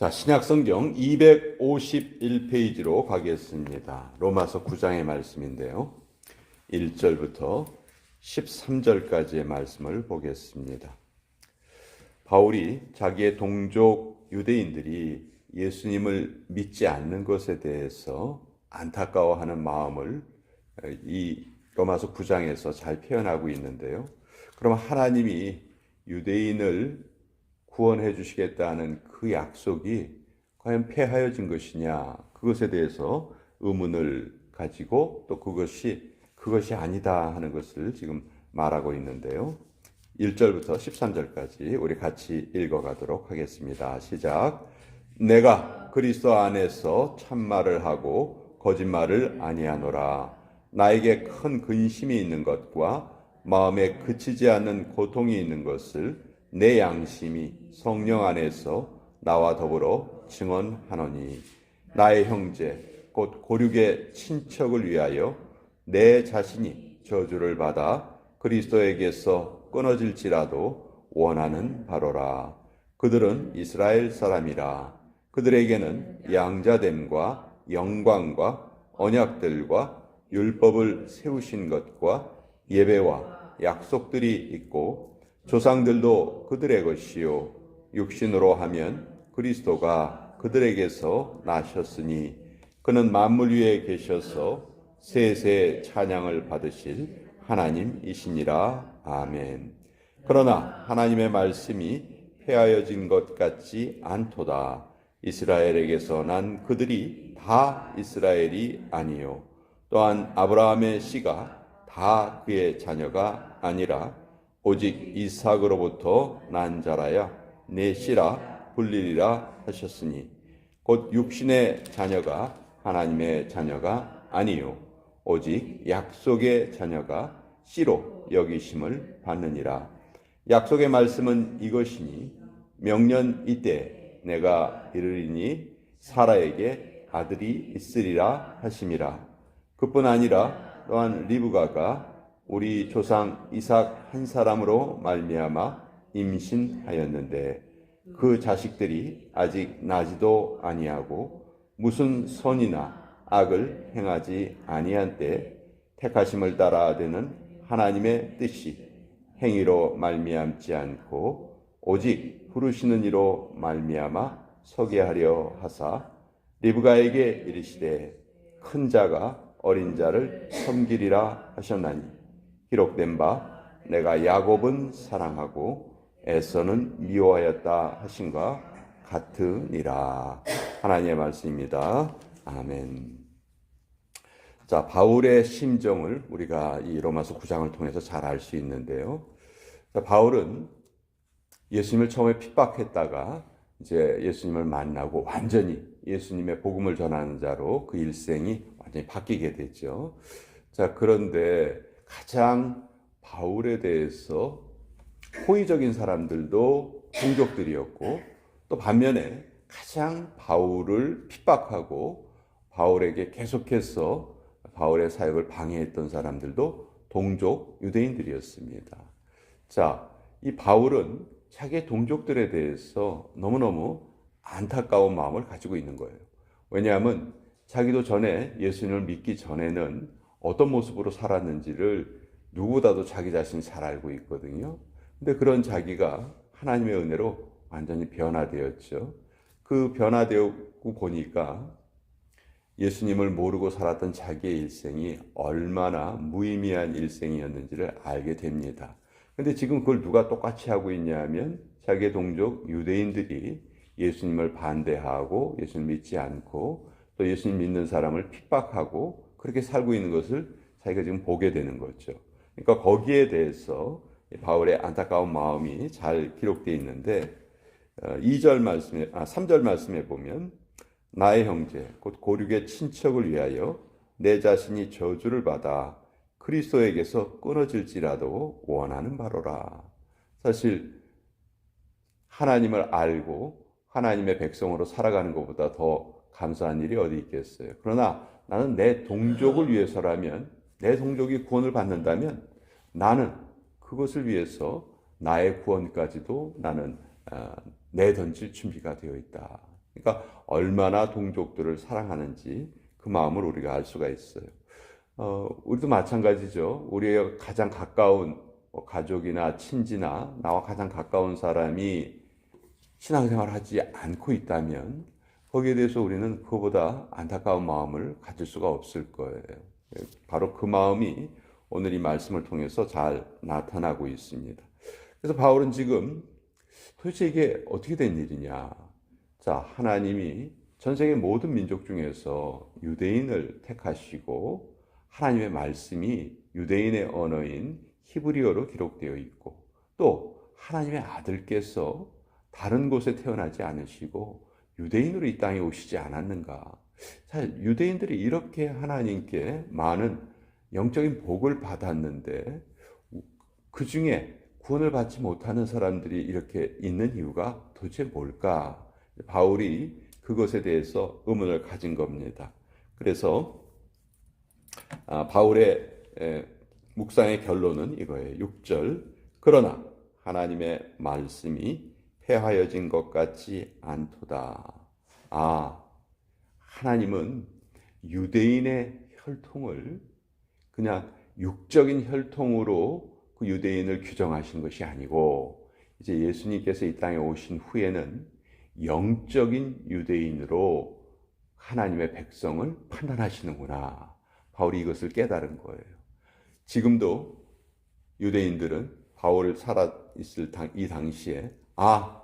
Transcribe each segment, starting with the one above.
자, 신약성경 251페이지로 가겠습니다. 로마서 9장의 말씀인데요. 1절부터 13절까지의 말씀을 보겠습니다. 바울이 자기의 동족 유대인들이 예수님을 믿지 않는 것에 대해서 안타까워하는 마음을 이 로마서 9장에서 잘 표현하고 있는데요. 그럼 하나님이 유대인을 구원해 주시겠다는 그 약속이 과연 폐하여진 것이냐, 그것에 대해서 의문을 가지고 또 그것이 아니다 하는 것을 지금 말하고 있는데요. 1절부터 13절까지 우리 같이 읽어가도록 하겠습니다. 시작. 내가 그리스도 안에서 참말을 하고 거짓말을 아니하노라. 나에게 큰 근심이 있는 것과 마음에 그치지 않는 고통이 있는 것을 내 양심이 성령 안에서 나와 더불어 증언하노니, 나의 형제 곧 고륙의 친척을 위하여 내 자신이 저주를 받아 그리스도에게서 끊어질지라도 원하는 바로라. 그들은 이스라엘 사람이라. 그들에게는 양자됨과 영광과 언약들과 율법을 세우신 것과 예배와 약속들이 있고, 조상들도 그들의 것이요 육신으로 하면 그리스도가 그들에게서 나셨으니 그는 만물 위에 계셔서 세세 찬양을 받으실 하나님이시니라. 아멘. 그러나 하나님의 말씀이 폐하여진 것 같지 않도다. 이스라엘에게서 난 그들이 다 이스라엘이 아니요 또한 아브라함의 씨가 다 그의 자녀가 아니라 오직 이삭으로부터 난 자라야 내 씨라 불리리라 하셨으니, 곧 육신의 자녀가 하나님의 자녀가 아니요 오직 약속의 자녀가 씨로 여기심을 받느니라. 약속의 말씀은 이것이니, 명년 이때 내가 이르리니 사라에게 아들이 있으리라 하심이라. 그뿐 아니라 또한 리브가가 우리 조상 이삭 한 사람으로 말미암아 임신하였는데, 그 자식들이 아직 나지도 아니하고 무슨 선이나 악을 행하지 아니한 때 택하심을 따라 되는 하나님의 뜻이 행위로 말미암지 않고 오직 부르시는 이로 말미암아 서게 하려 하사, 리브가에게 이르시되 큰 자가 어린 자를 섬기리라 하셨나니, 기록된 바 내가 야곱은 사랑하고 에서는 미워하였다 하신과 같으니라. 하나님의 말씀입니다. 아멘. 자, 바울의 심정을 우리가 이 로마서 9장을 통해서 잘 알 수 있는데요. 자, 바울은 예수님을 처음에 핍박했다가 이제 예수님을 만나고 완전히 예수님의 복음을 전하는 자로 그 일생이 완전히 바뀌게 됐죠. 자, 그런데 가장 바울에 대해서 호의적인 사람들도 동족들이었고, 또 반면에 가장 바울을 핍박하고 바울에게 계속해서 바울의 사역을 방해했던 사람들도 동족 유대인들이었습니다. 자, 이 바울은 자기의 동족들에 대해서 너무너무 안타까운 마음을 가지고 있는 거예요. 왜냐하면 자기도 전에 예수님을 믿기 전에는 어떤 모습으로 살았는지를 누구보다도 자기 자신이 잘 알고 있거든요. 근데 그런 자기가 하나님의 은혜로 완전히 변화되었죠. 그 변화되었고 보니까 예수님을 모르고 살았던 자기의 일생이 얼마나 무의미한 일생이었는지를 알게 됩니다. 근데 지금 그걸 누가 똑같이 하고 있냐 하면 자기의 동족 유대인들이 예수님을 반대하고 예수님 믿지 않고 또 예수님 믿는 사람을 핍박하고 그렇게 살고 있는 것을 자기가 지금 보게 되는 거죠. 그러니까 거기에 대해서 바울의 안타까운 마음이 잘 기록되어 있는데, 3절 말씀에 보면 나의 형제 곧 고륙의 친척을 위하여 내 자신이 저주를 받아 그리스도에게서 끊어질지라도 원하는 바로라. 사실 하나님을 알고 하나님의 백성으로 살아가는 것보다 더 감사한 일이 어디 있겠어요. 그러나 나는 내 동족을 위해서라면, 내 동족이 구원을 받는다면 나는 그것을 위해서 나의 구원까지도 나는 내던질 준비가 되어 있다. 그러니까 얼마나 동족들을 사랑하는지 그 마음을 우리가 알 수가 있어요. 우리도 마찬가지죠. 우리의 가장 가까운 가족이나 친지나 나와 가장 가까운 사람이 신앙생활을 하지 않고 있다면 거기에 대해서 우리는 그보다 안타까운 마음을 가질 수가 없을 거예요. 바로 그 마음이 오늘 이 말씀을 통해서 잘 나타나고 있습니다. 그래서 바울은 지금 도대체 이게 어떻게 된 일이냐? 자, 하나님이 전 세계 모든 민족 중에서 유대인을 택하시고 하나님의 말씀이 유대인의 언어인 히브리어로 기록되어 있고 또 하나님의 아들께서 다른 곳에 태어나지 않으시고 유대인으로 이 땅에 오시지 않았는가? 자, 유대인들이 이렇게 하나님께 많은 영적인 복을 받았는데 그 중에 구원을 받지 못하는 사람들이 이렇게 있는 이유가 도대체 뭘까? 바울이 그것에 대해서 의문을 가진 겁니다. 그래서 바울의 묵상의 결론은 이거예요. 6절. 그러나 하나님의 말씀이 폐하여진 것 같지 않도다. 하나님은 유대인의 혈통을 그냥 육적인 혈통으로 그 유대인을 규정하신 것이 아니고 이제 예수님께서 이 땅에 오신 후에는 영적인 유대인으로 하나님의 백성을 판단하시는구나. 바울이 이것을 깨달은 거예요. 지금도 유대인들은 바울을 살아있을 이 당시에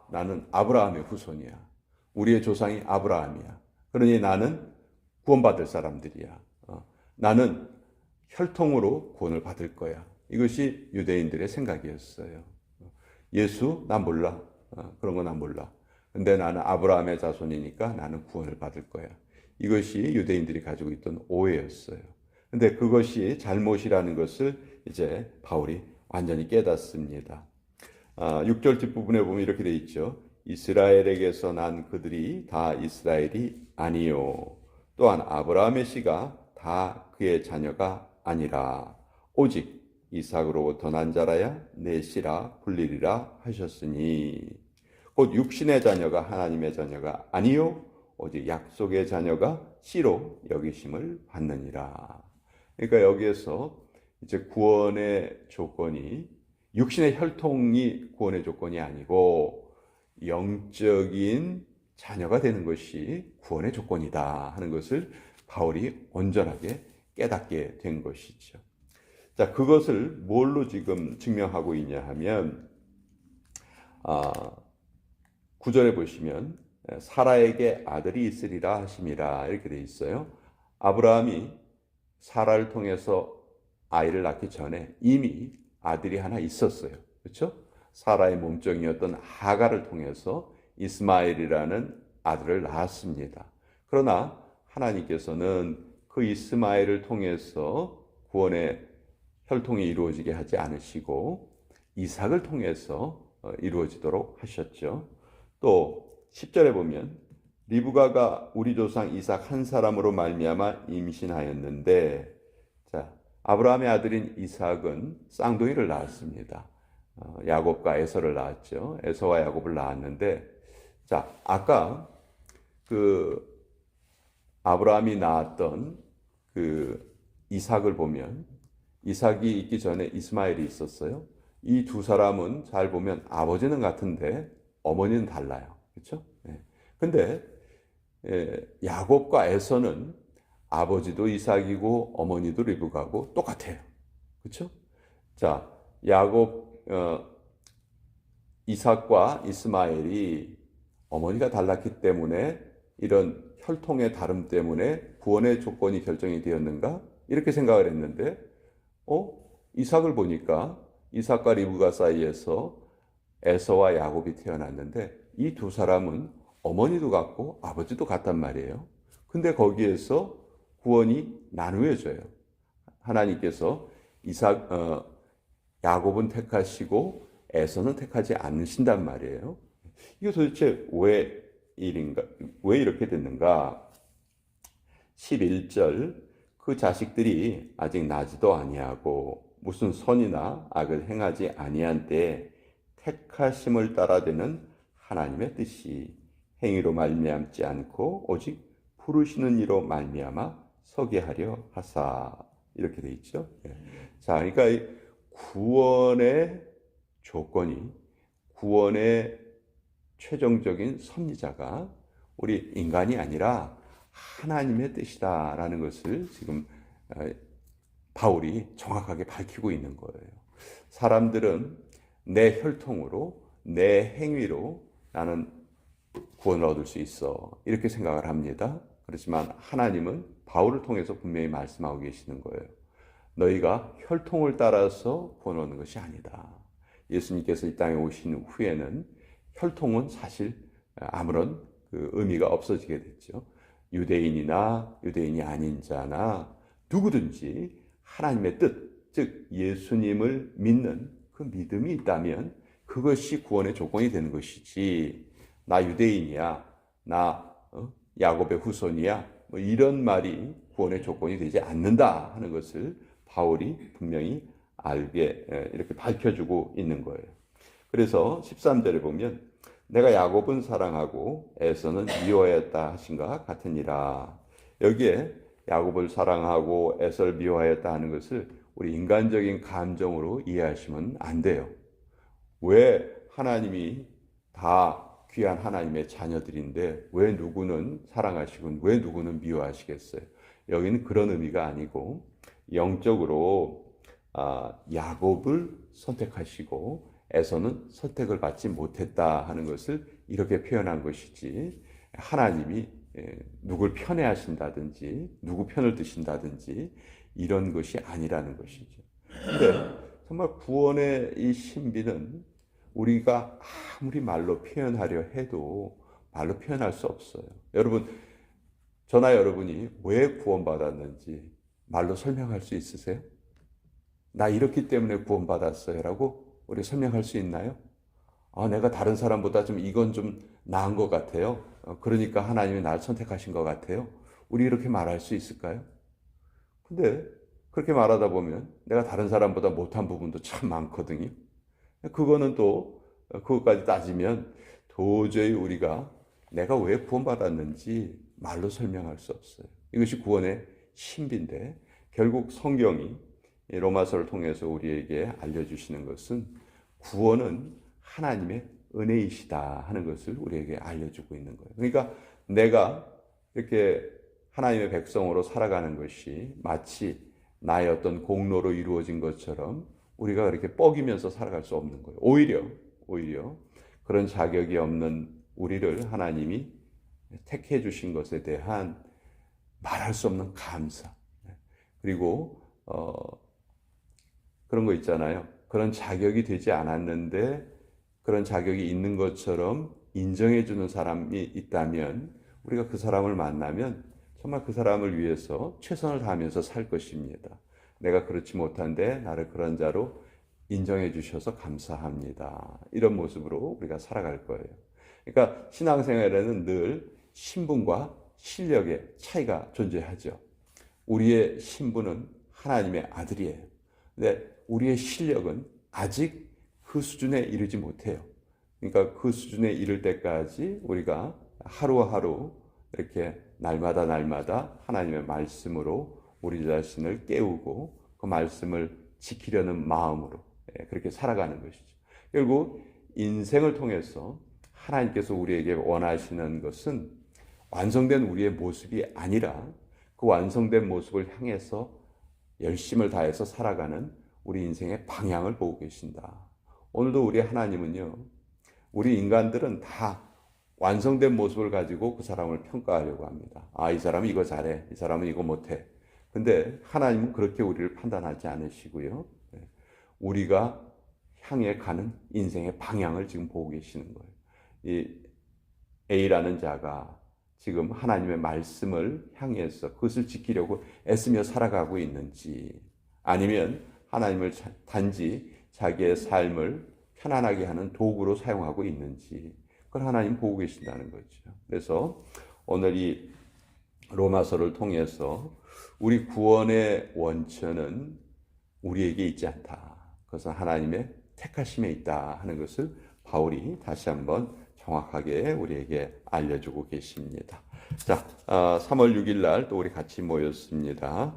나는 아브라함의 후손이야. 우리의 조상이 아브라함이야. 그러니 나는 구원받을 사람들이야. 나는 혈통으로 구원을 받을 거야. 이것이 유대인들의 생각이었어요. 예수 난 몰라. 그런 거 난 몰라. 근데 나는 아브라함의 자손이니까 나는 구원을 받을 거야. 이것이 유대인들이 가지고 있던 오해였어요. 근데 그것이 잘못이라는 것을 이제 바울이 완전히 깨닫습니다. 6절 뒷부분에 보면 이렇게 돼 있죠. 이스라엘에게서 난 그들이 다 이스라엘이 아니요. 또한 아브라함의 씨가 다 그의 자녀가 아니라 오직 이삭으로부터 난 자라야 내 씨라 불리리라 하셨으니 곧 육신의 자녀가 하나님의 자녀가 아니요 오직 약속의 자녀가 씨로 여기심을 받느니라. 그러니까 여기에서 이제 구원의 조건이 육신의 혈통이 구원의 조건이 아니고 영적인 자녀가 되는 것이 구원의 조건이다 하는 것을 바울이 온전하게 깨닫게 된 것이죠. 자, 그것을 뭘로 지금 증명하고 있냐 하면 9절에 보시면 사라에게 아들이 있으리라 하심이라 이렇게 돼 있어요. 아브라함이 사라를 통해서 아이를 낳기 전에 이미 아들이 하나 있었어요. 그렇죠? 사라의 몸종이었던 하가를 통해서 이스마엘이라는 아들을 낳았습니다. 그러나 하나님께서는 그 이스마엘을 통해서 구원의 혈통이 이루어지게 하지 않으시고 이삭을 통해서 이루어지도록 하셨죠. 또 10절에 보면 리브가가 우리 조상 이삭 한 사람으로 말미암아 임신하였는데 자, 아브라함의 아들인 이삭은 쌍둥이를 낳았습니다. 야곱과 에서를 낳았죠. 에서와 야곱을 낳았는데 자, 아까 그 아브라함이 낳았던 그 이삭을 보면 이삭이 있기 전에 이스마엘이 있었어요. 이 두 사람은 잘 보면 아버지는 같은데 어머니는 달라요. 그렇죠? 근데 야곱과 에서는 아버지도 이삭이고 어머니도 리브가고 똑같아요. 그렇죠? 자, 이삭과 이스마엘이 어머니가 달랐기 때문에 이런 혈통의 다름 때문에 구원의 조건이 결정이 되었는가? 이렇게 생각을 했는데 이삭을 보니까 이삭과 리브가 사이에서 에서와 야곱이 태어났는데 이 두 사람은 어머니도 같고 아버지도 같단 말이에요. 근데 거기에서 구원이 나누어져요. 하나님께서 야곱은 택하시고 에서는 택하지 않으신단 말이에요. 이게 도대체 왜 이렇게 됐는가? 11절 그 자식들이 아직 나지도 아니하고 무슨 선이나 악을 행하지 아니한 때에 택하심을 따라 되는 하나님의 뜻이 행위로 말미암지 않고 오직 부르시는 이로 말미암아 서게 하려 하사. 이렇게 돼 있죠. 예. 자, 그러니까 이 구원의 조건이, 구원의 최종적인 섭리자가 우리 인간이 아니라 하나님의 뜻이다라는 것을 지금 바울이 정확하게 밝히고 있는 거예요. 사람들은 내 혈통으로, 내 행위로 나는 구원을 얻을 수 있어, 이렇게 생각을 합니다. 그렇지만 하나님은 바울을 통해서 분명히 말씀하고 계시는 거예요. 너희가 혈통을 따라서 구원 얻는 것이 아니다. 예수님께서 이 땅에 오신 후에는 혈통은 사실 아무런 의미가 없어지게 됐죠. 유대인이나 유대인이 아닌 자나 누구든지 하나님의 뜻, 즉 예수님을 믿는 그 믿음이 있다면 그것이 구원의 조건이 되는 것이지, 나 유대인이야, 나 야곱의 후손이야, 뭐 이런 말이 구원의 조건이 되지 않는다 하는 것을 바울이 분명히 알게 이렇게 밝혀주고 있는 거예요. 그래서 13절에 보면 내가 야곱은 사랑하고 에서는 미워하였다 하신 것 같으니라. 여기에 야곱을 사랑하고 에서를 미워하였다 하는 것을 우리 인간적인 감정으로 이해하시면 안 돼요. 왜 하나님이 다 귀한 하나님의 자녀들인데 왜 누구는 사랑하시고 왜 누구는 미워하시겠어요? 여기는 그런 의미가 아니고 영적으로 야곱을 선택하시고 에서는 선택을 받지 못했다 하는 것을 이렇게 표현한 것이지, 하나님이 누굴 편애하신다든지 누구 편을 드신다든지 이런 것이 아니라는 것이죠. 그런데 정말 구원의 이 신비는 우리가 아무리 말로 표현하려 해도 말로 표현할 수 없어요. 여러분, 저나 여러분이 왜 구원받았는지 말로 설명할 수 있으세요? 나 이렇기 때문에 구원받았어요 라고 우리 설명할 수 있나요? 내가 다른 사람보다 이건 좀 나은 것 같아요. 그러니까 하나님이 나를 선택하신 것 같아요. 우리 이렇게 말할 수 있을까요? 근데 그렇게 말하다 보면 내가 다른 사람보다 못한 부분도 참 많거든요. 그거는 또 그것까지 따지면 도저히 우리가 내가 왜 구원받았는지 말로 설명할 수 없어요. 이것이 구원의 신비인데, 결국 성경이 로마서를 통해서 우리에게 알려주시는 것은 구원은 하나님의 은혜이시다 하는 것을 우리에게 알려주고 있는 거예요. 그러니까 내가 이렇게 하나님의 백성으로 살아가는 것이 마치 나의 어떤 공로로 이루어진 것처럼 우리가 그렇게 뻐기면서 살아갈 수 없는 거예요. 오히려 그런 자격이 없는 우리를 하나님이 택해 주신 것에 대한 말할 수 없는 감사, 그리고 그런 거 있잖아요. 그런 자격이 되지 않았는데 그런 자격이 있는 것처럼 인정해 주는 사람이 있다면 우리가 그 사람을 만나면 정말 그 사람을 위해서 최선을 다하면서 살 것입니다. 내가 그렇지 못한데 나를 그런 자로 인정해 주셔서 감사합니다. 이런 모습으로 우리가 살아갈 거예요. 그러니까 신앙생활에는 늘 신분과 실력의 차이가 존재하죠. 우리의 신분은 하나님의 아들이에요. 근데 우리의 실력은 아직 그 수준에 이르지 못해요. 그러니까 그 수준에 이를 때까지 우리가 하루하루 이렇게 날마다 하나님의 말씀으로 우리 자신을 깨우고 그 말씀을 지키려는 마음으로 그렇게 살아가는 것이죠. 결국 인생을 통해서 하나님께서 우리에게 원하시는 것은 완성된 우리의 모습이 아니라 그 완성된 모습을 향해서 열심을 다해서 살아가는 우리 인생의 방향을 보고 계신다. 오늘도 우리 하나님은요, 우리 인간들은 다 완성된 모습을 가지고 그 사람을 평가하려고 합니다. 이 사람은 이거 잘해, 이 사람은 이거 못해. 근데 하나님은 그렇게 우리를 판단하지 않으시고요, 우리가 향해 가는 인생의 방향을 지금 보고 계시는 거예요. 이 A라는 자가 지금 하나님의 말씀을 향해서 그것을 지키려고 애쓰며 살아가고 있는지, 아니면 하나님을 단지 자기의 삶을 편안하게 하는 도구로 사용하고 있는지, 그걸 하나님 보고 계신다는 거죠. 그래서 오늘 이 로마서를 통해서 우리 구원의 원천은 우리에게 있지 않다, 그것은 하나님의 택하심에 있다 하는 것을 바울이 다시 한번 정확하게 우리에게 알려주고 계십니다. 자, 3월 6일 날 또 우리 같이 모였습니다.